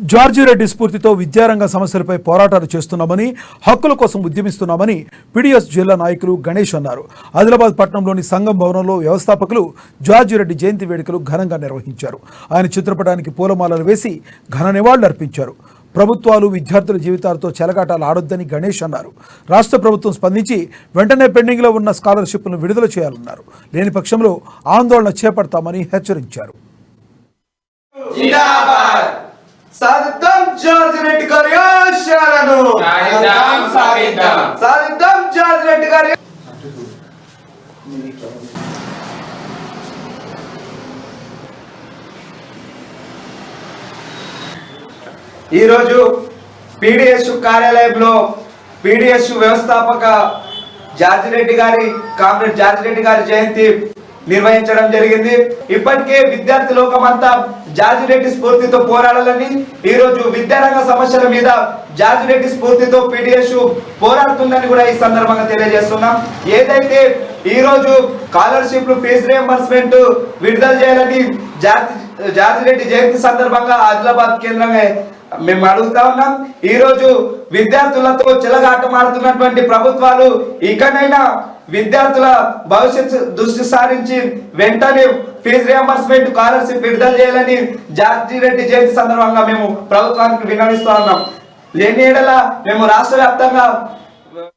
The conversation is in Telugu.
జార్జి రెడ్డి స్ఫూర్తితో విద్యారంగ సమస్యలపై పోరాటాలు చేస్తున్నామని, హక్కుల కోసం ఉద్యమిస్తున్నామని పీడీఎస్ జిల్లా నాయకులు గణేష్ అన్నారు. ఆదిలాబాద్ పట్టణంలోని సంఘం భవనంలో వ్యవస్థాపకులు జార్జి రెడ్డి జయంతి వేడుకలు ఘనంగా నిర్వహించారు. ఆయన చిత్రపటానికి పూలమాలలు వేసి ఘన నివాళులు అర్పించారు. ప్రభుత్వాలు విద్యార్థుల జీవితాలతో చెలగాటాలు ఆడొద్దని గణేష్ అన్నారు. రాష్ట్ర ప్రభుత్వం స్పందించి వెంటనే పెండింగ్లో ఉన్న స్కాలర్షిప్లను విడుదల చేయాలన్నారు. లేని పక్షంలో ఆందోళన చేపడతామని హెచ్చరించారు. సాధిద్దాం జార్జి రెడ్డి గారి ఆశయాలను, సాధిద్దాం జార్జి రెడ్డి గారి. ఈరోజు పీడీఎస్ కార్యాలయంలో పీడీఎస్ వ్యవస్థాపక కామ్రేడ్ జార్జి రెడ్డి గారి జయంతి నిర్వహించడం జరిగింది. ఇప్పటికే విద్యార్థి లోకమంతా జార్జి రెడ్డి స్ఫూర్తితో పోరాడాలని, ఈ రోజు విద్యారంగ సమస్యల మీద జార్జి రెడ్డి స్ఫూర్తితో పీడీఎస్ పోరాడుతుందని కూడా ఈ సందర్భంగా తెలియజేస్తున్నాం. ఏదైతే ఈ రోజు స్కాలర్షిప్లు, ఫీజు రియంబర్స్మెంట్ విడుదల చేయాలని జార్జి రెడ్డి జయంతి సందర్భంగా ఆదిలాబాద్ కేంద్రంగా మేము అడుగుతా ఉన్నాం. ఈ రోజు విద్యార్థులతో చెలగాటమాడుతున్నటువంటి ప్రభుత్వాలు ఇకనైనా విద్యార్థుల భవిష్యత్తు దృష్టి సారించి వెంటనే ఫీజు రియంబర్స్మెంట్, స్కాలర్షిప్ విడుదల చేయాలని జార్జి రెడ్డి జయంతి సందర్భంగా మేము ప్రభుత్వానికి విన్నవిస్తా ఉన్నాం. లేని ఎడల మేము రాష్ట్ర వ్యాప్తంగా